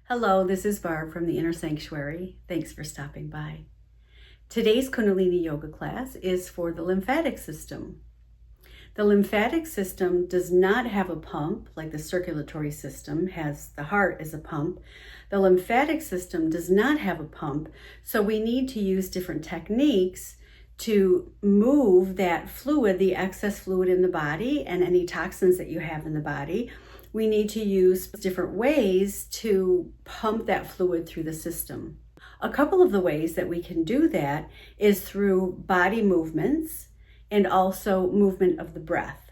Hello, this is Barb from the Inner Sanctuary. Thanks for stopping by. Today's Kundalini yoga class is for the lymphatic system. The lymphatic system does not have a pump like the circulatory system has. The heart as a pump. The lymphatic system does not have a pump, so we need to use different techniques to move that fluid, the excess fluid in the body and any toxins that you have in the body. We need to use different ways to pump that fluid through the system. A couple of the ways that we can do that is through body movements and also movement of the breath.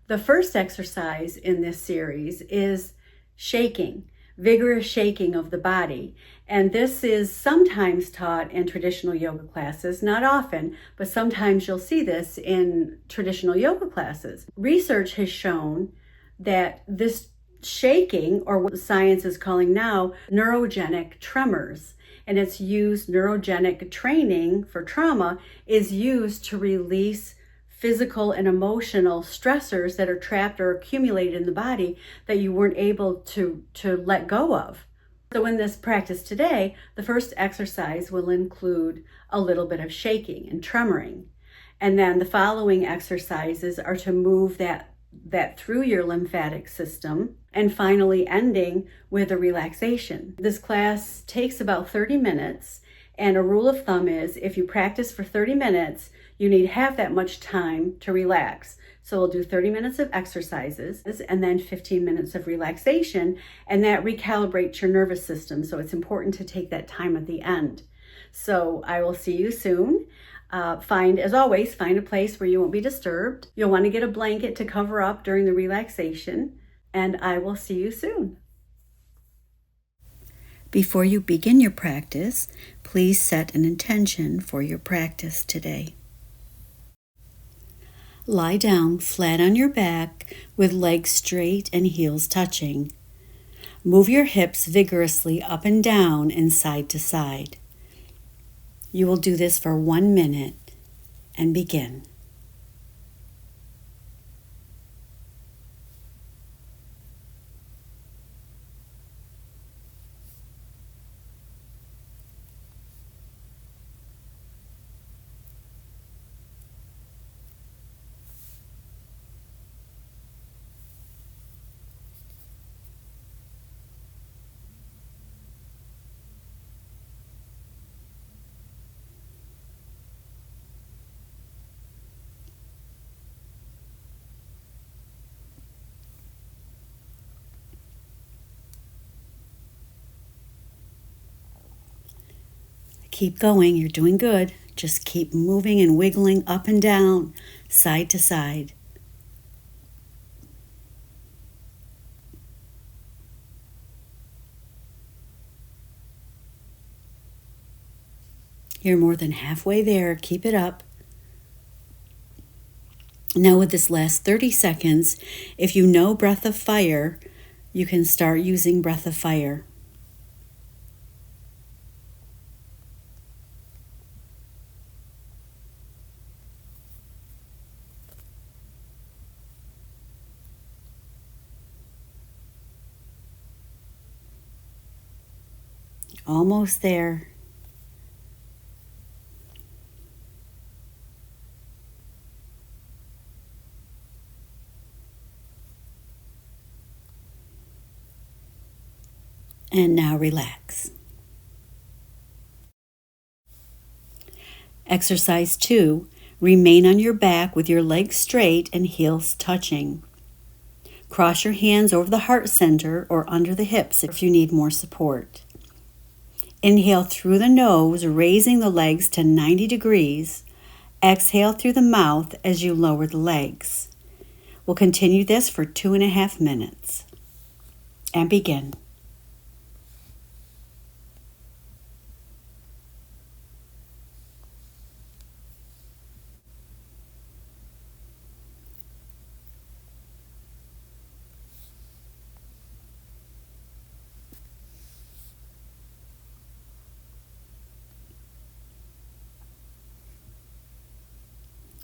The first exercise in this series is shaking, vigorous shaking of the body. And this is sometimes taught in traditional yoga classes, not often, but sometimes you'll see this in traditional yoga classes. Research has shown that this shaking, or what science is calling now neurogenic tremors, and it's used, neurogenic training for trauma is used to release physical and emotional stressors that are trapped or accumulated in the body that you weren't able to let go of. So in this practice today, the first exercise will include a little bit of shaking and tremoring. And then the following exercises are to move that through your lymphatic system, and finally ending with a relaxation. This class takes about 30 minutes, and a rule of thumb is if you practice for 30 minutes, you need half that much time to relax. So we'll do 30 minutes of exercises and then 15 minutes of relaxation, and that recalibrates your nervous system. So it's important to take that time at the end. So I will see you soon. As always, find a place where you won't be disturbed. You'll want to get a blanket to cover up during the relaxation, and I will see you soon. Before you begin your practice, please set an intention for your practice today. Lie down flat on your back with legs straight and heels touching. Move your hips vigorously up and down and side to side. You will do this for 1 minute and begin. Keep going, you're doing good. Just keep moving and wiggling up and down, side to side. You're more than halfway there. Keep it up. Now with this last 30 seconds, if you know breath of fire, you can start using breath of fire. Almost there. And now relax. Exercise 2. Remain on your back with your legs straight and heels touching. Cross your hands over the heart center or under the hips if you need more support. Inhale through the nose, raising the legs to 90 degrees. Exhale through the mouth as you lower the legs. We'll continue this for 2.5 minutes. And begin.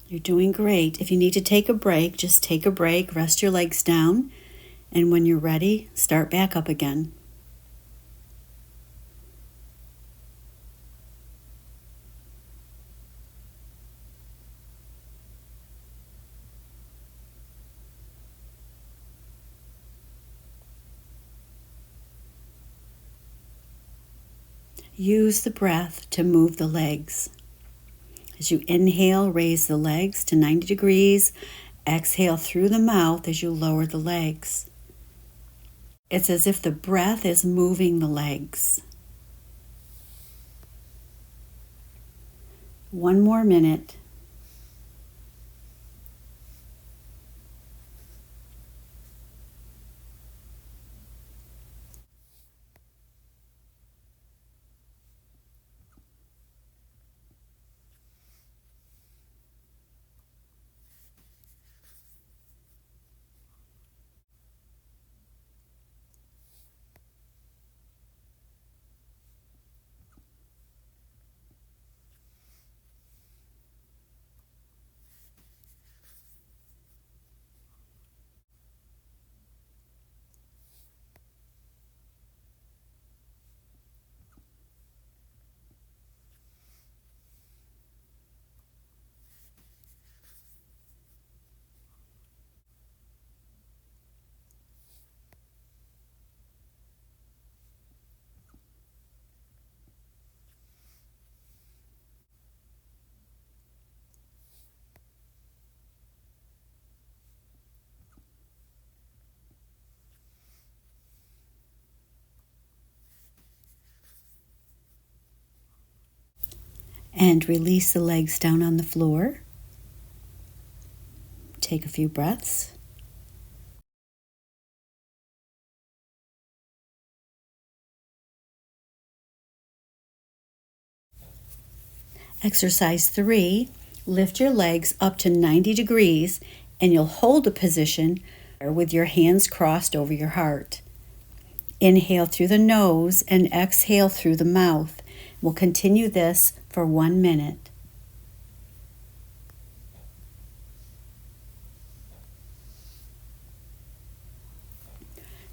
You're doing great. If you need to take a break, just take a break, rest your legs down, and when you're ready, start back up again. use the breath to move the legs. As you inhale, raise the legs to 90 degrees. Exhale through the mouth as you lower the legs. It's as if the breath is moving the legs. One more minute. And release the legs down on the floor. Take a few breaths. Exercise 3, lift your legs up to 90 degrees and you'll hold the position with your hands crossed over your heart. Inhale through the nose and exhale through the mouth. We'll continue this for 1 minute.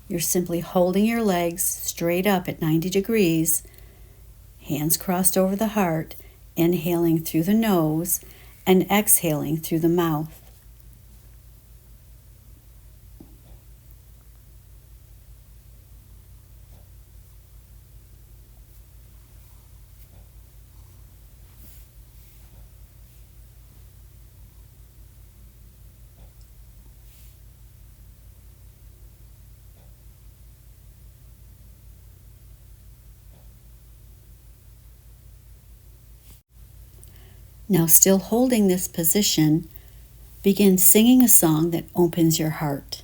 You're simply holding your legs straight up at 90 degrees, hands crossed over the heart, inhaling through the nose and exhaling through the mouth. Now, still holding this position, begin singing a song that opens your heart.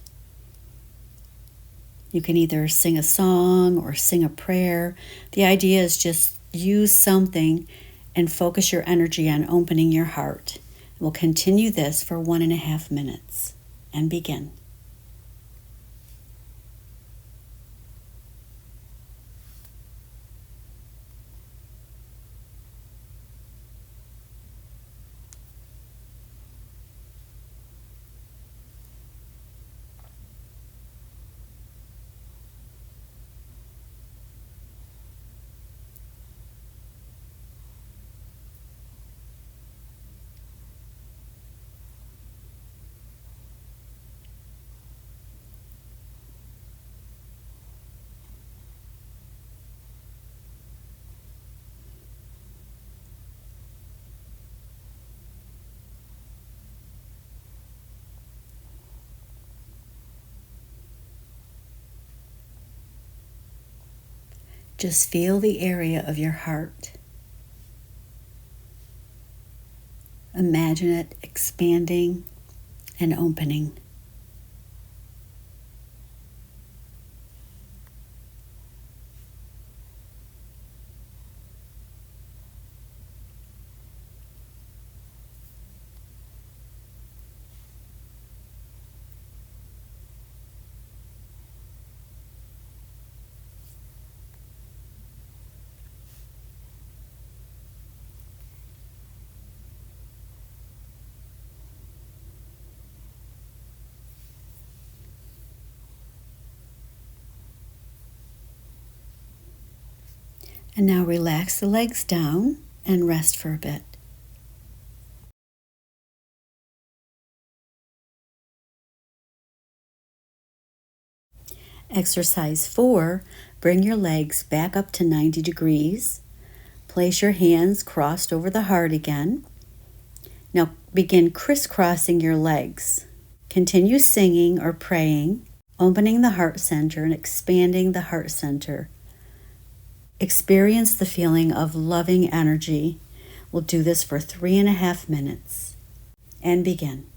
You can either sing a song or sing a prayer. The idea is just use something and focus your energy on opening your heart. We'll continue this for 1.5 minutes and begin. Just feel the area of your heart. Imagine it expanding and opening. And now relax the legs down and rest for a bit. Exercise 4, bring your legs back up to 90 degrees. Place your hands crossed over the heart again. Now begin crisscrossing your legs. Continue singing or praying, opening the heart center and expanding the heart center. Experience the feeling of loving energy. We'll do this for 3.5 minutes. And begin.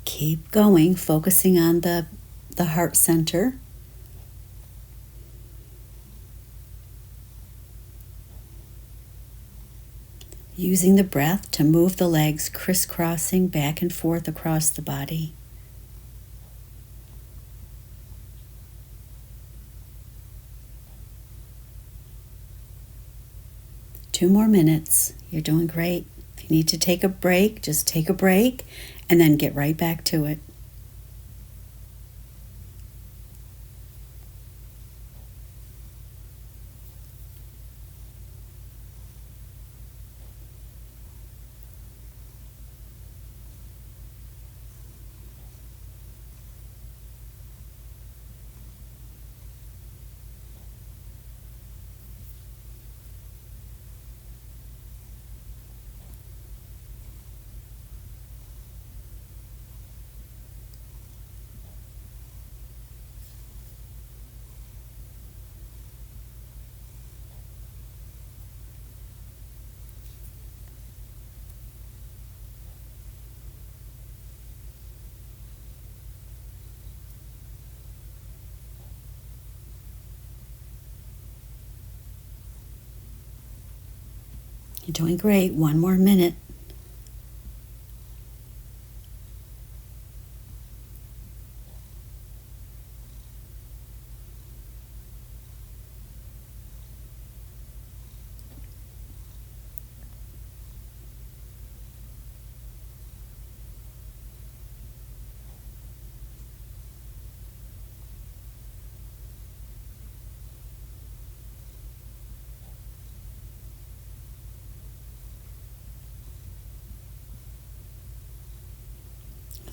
Keep going, focusing on the heart center. Using the breath to move the legs, crisscrossing back and forth across the body. Two more minutes. You're doing great. If you need to take a break, just take a break and then get right back to it. You're doing great. One more minute.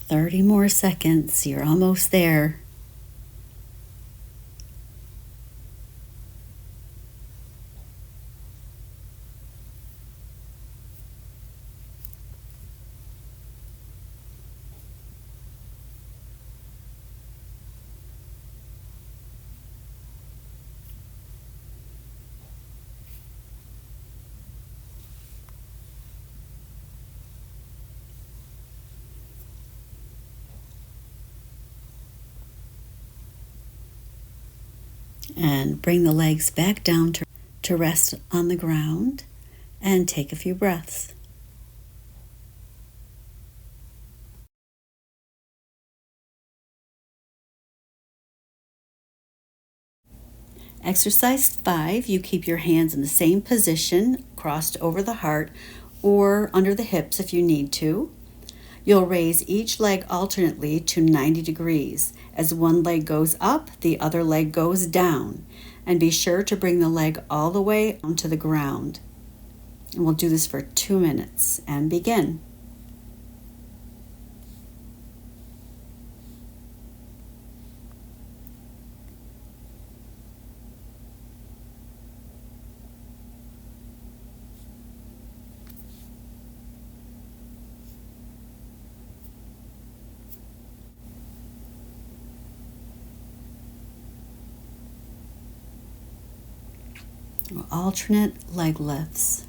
Thirty more seconds. You're almost there. And bring the legs back down to rest on the ground and take a few breaths. Exercise 5, you keep your hands in the same position, crossed over the heart or under the hips if you need to. You'll raise each leg alternately to 90 degrees. As one leg goes up, the other leg goes down. And be sure to bring the leg all the way onto the ground. And we'll do this for 2 minutes and begin. Alternate leg lifts.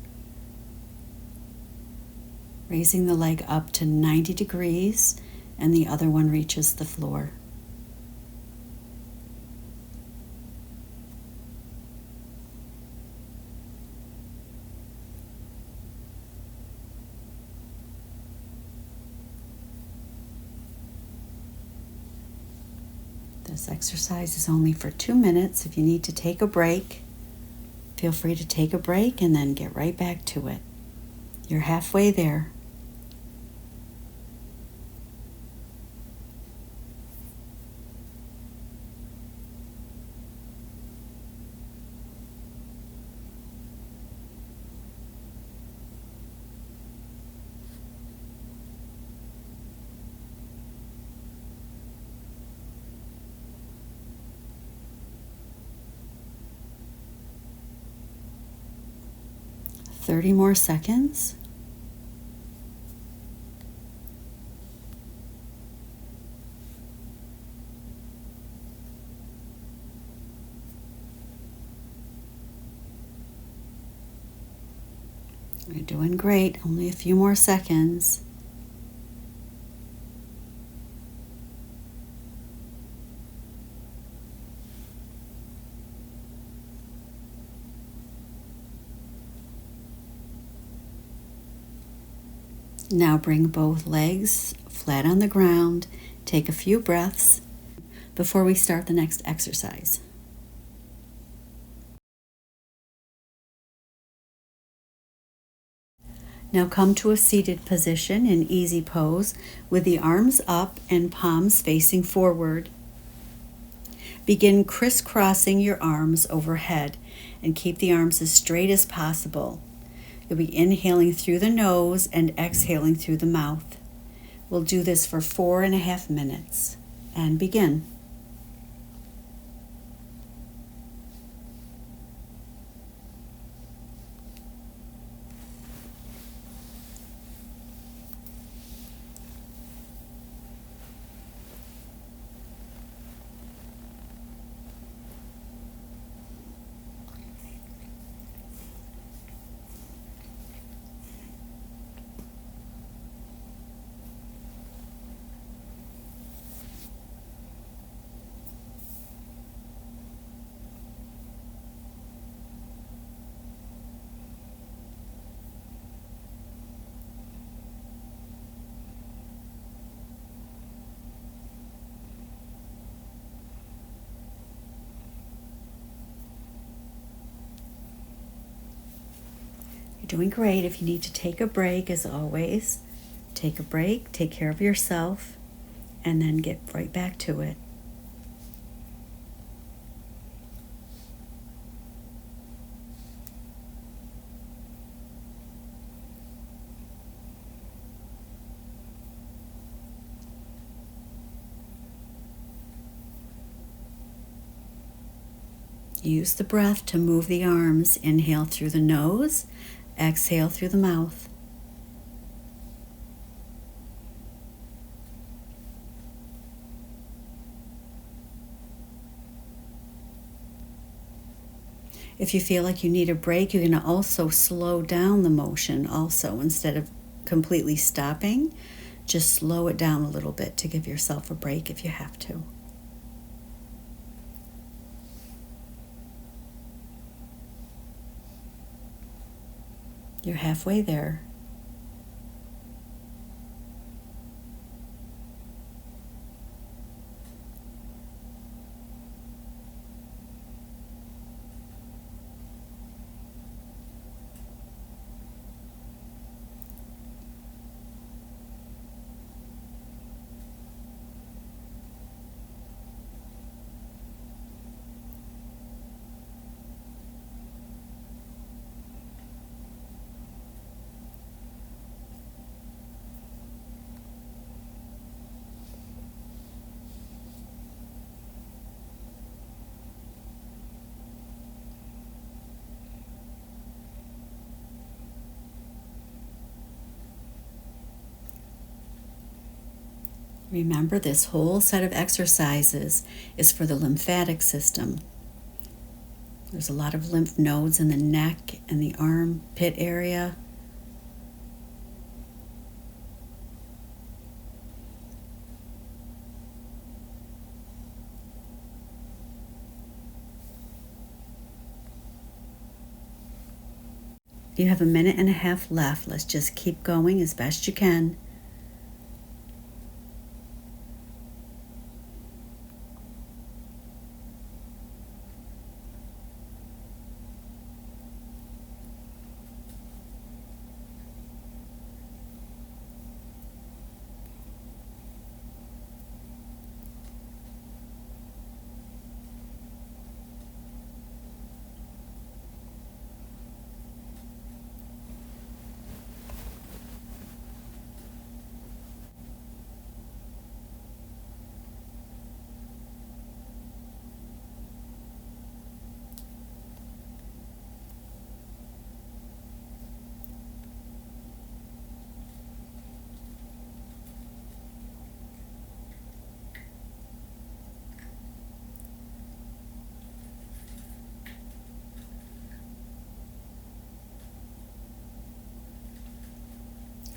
raising the leg up to 90 degrees and the other one reaches the floor. This exercise is only for 2 minutes. If you need to take a break, feel free to take a break and then get right back to it. You're halfway there. Thirty more seconds. You're doing great. Only a few more seconds. Now bring both legs flat on the ground. Take a few breaths before we start the next exercise. Now come to a seated position in easy pose with the arms up and palms facing forward. Begin crisscrossing your arms overhead and keep the arms as straight as possible. You'll be inhaling through the nose and exhaling through the mouth. We'll do this for 4.5 minutes. And begin. Doing great. If you need to take a break, as always, take a break, take care of yourself, and then get right back to it. Use the breath to move the arms. Inhale through the nose. Exhale through the mouth. If you feel like you need a break, you can also slow down the motion also. Instead of completely stopping, just slow it down a little bit to give yourself a break if you have to. You're halfway there. Remember, this whole set of exercises is for the lymphatic system. There's a lot of lymph nodes in the neck and the armpit area. You have a minute and a half left. Let's just keep going as best you can.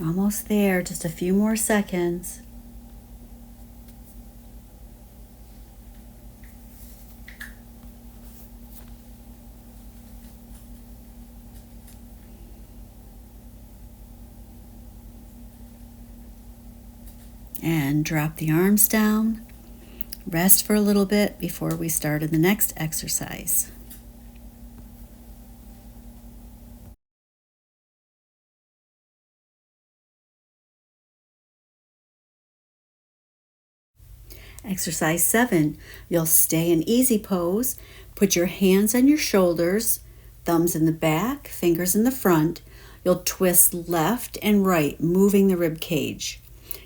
Almost there, just a few more seconds. And drop the arms down. Rest for a little bit before we start in the next exercise. Exercise 7, you'll stay in easy pose. Put your hands on your shoulders, thumbs in the back, fingers in the front. You'll twist left and right, moving the rib cage.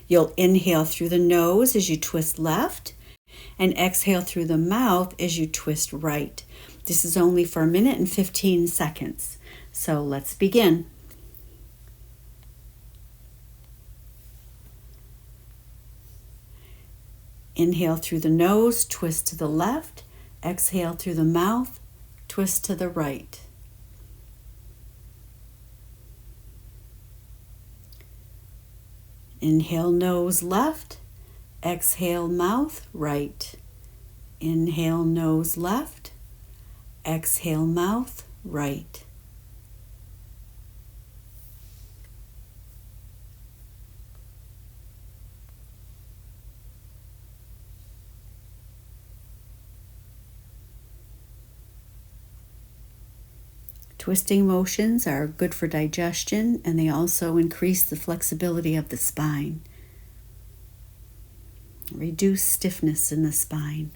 You'll inhale through the nose as you twist left and exhale through the mouth as you twist right. This is only for a minute and 15 seconds. So let's begin. Inhale through the nose, twist to the left. Exhale through the mouth, twist to the right. Inhale nose left, exhale mouth right. Inhale nose left, exhale mouth right. Twisting motions are good for digestion, and they also increase the flexibility of the spine. Reduce stiffness in the spine.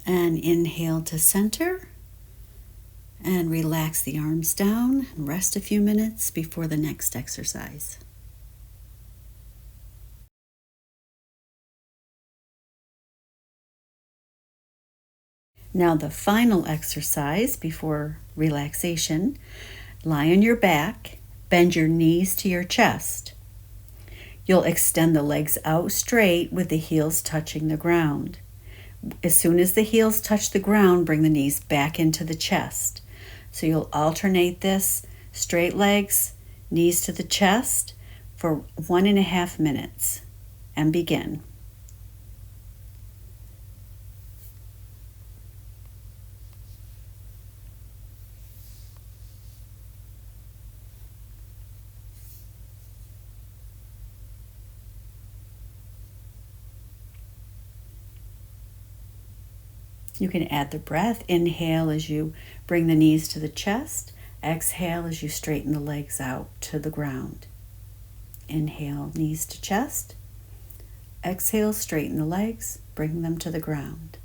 And inhale to center and relax the arms down and rest a few minutes before the next exercise. Now the final exercise before relaxation, lie on your back, bend your knees to your chest. You'll extend the legs out straight with the heels touching the ground. As soon as the heels touch the ground, bring the knees back into the chest. So you'll alternate this, straight legs, knees to the chest for 1.5 minutes, and begin. You can add the breath. Inhale as you bring the knees to the chest. Exhale as you straighten the legs out to the ground. Inhale, knees to chest. Exhale, straighten the legs, bring them to the ground.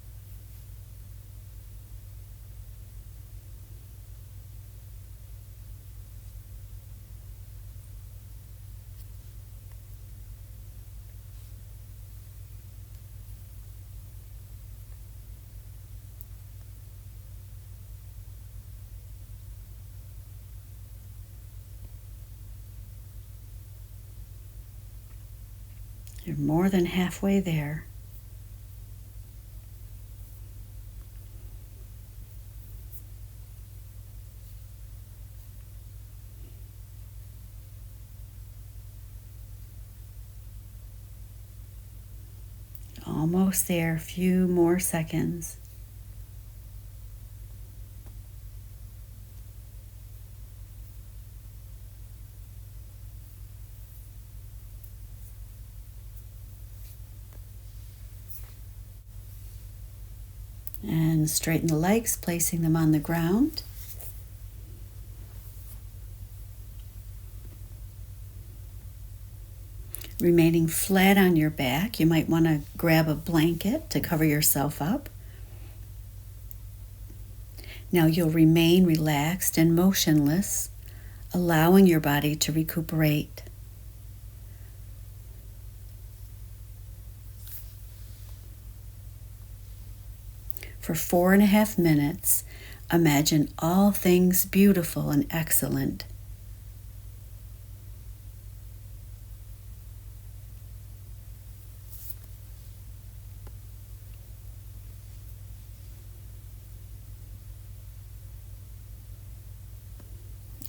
You're more than halfway there. Almost there, a few more seconds. And straighten the legs, placing them on the ground. Remaining flat on your back, you might want to grab a blanket to cover yourself up. Now you'll remain relaxed and motionless, allowing your body to recuperate. For 4.5 minutes, imagine all things beautiful and excellent.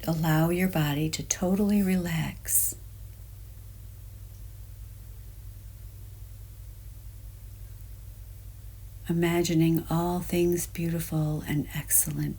Allow your body to totally relax. Imagining all things beautiful and excellent.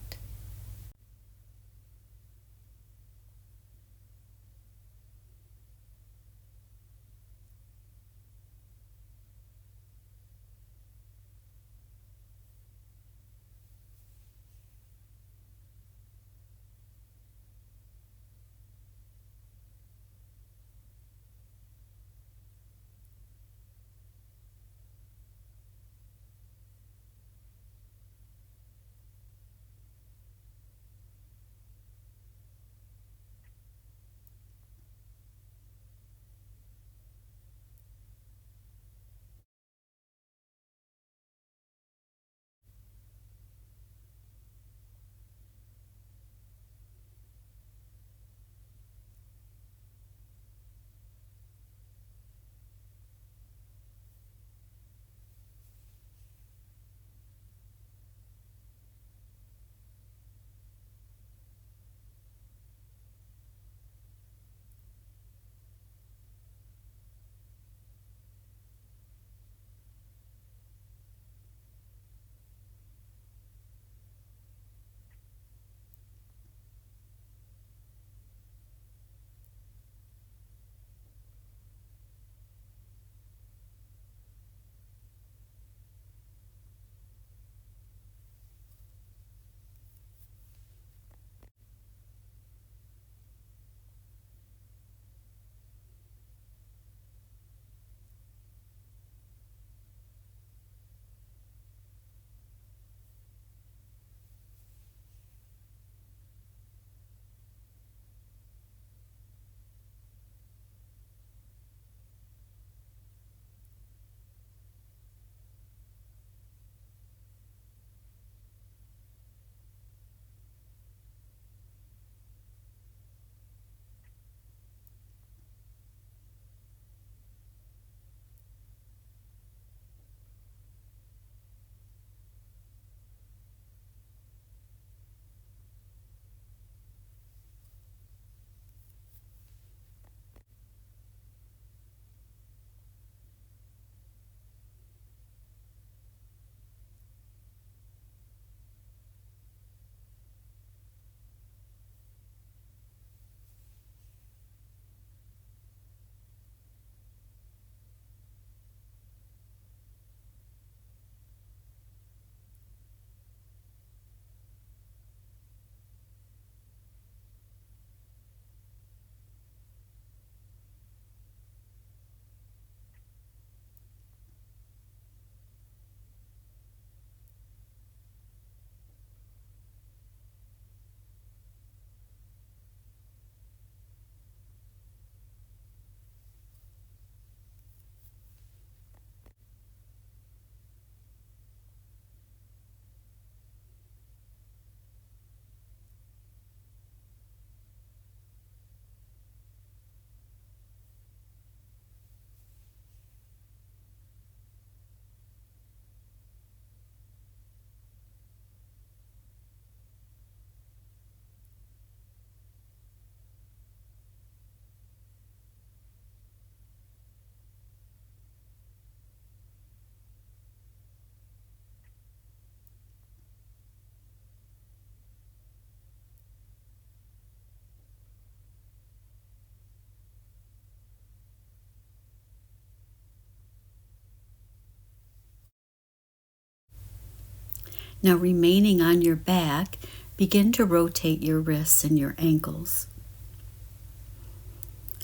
Now, remaining on your back, begin to rotate your wrists and your ankles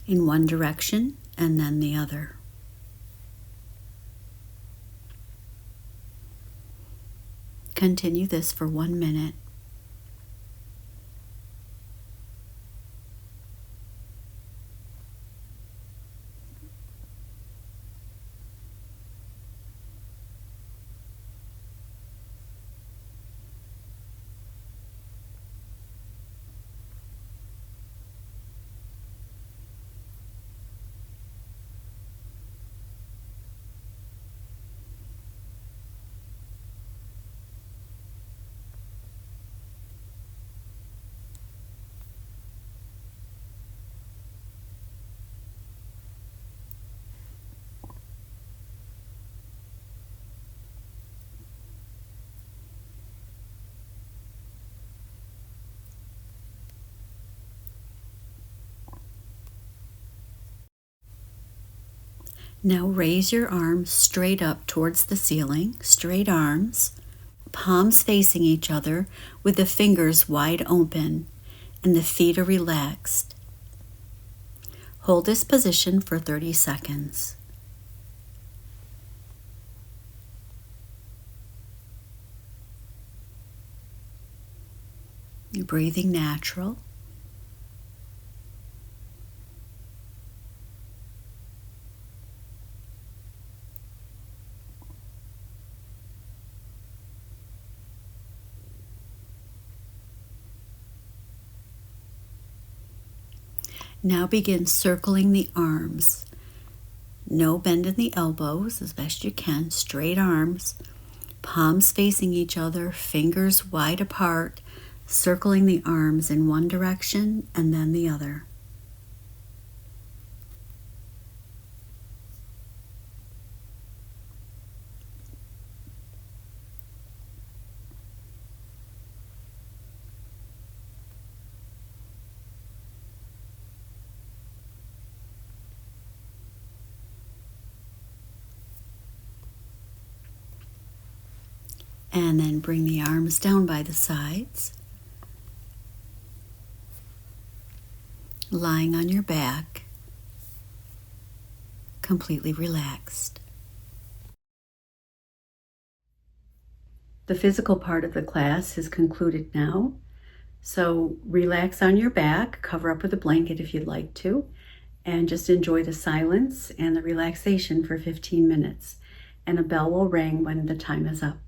in one direction and then the other. Continue this for 1 minute. Now raise your arms straight up towards the ceiling, straight arms, palms facing each other with the fingers wide open and the feet are relaxed. Hold this position for 30 seconds. You're breathing natural. Now begin circling the arms. No bend in the elbows, as best you can. Straight arms, palms facing each other, fingers wide apart, circling the arms in one direction and then the other. And then bring the arms down by the sides, lying on your back, completely relaxed. The physical part of the class is concluded now, so relax on your back, cover up with a blanket if you'd like to, and just enjoy the silence and the relaxation for 15 minutes. And a bell will ring when the time is up.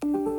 you.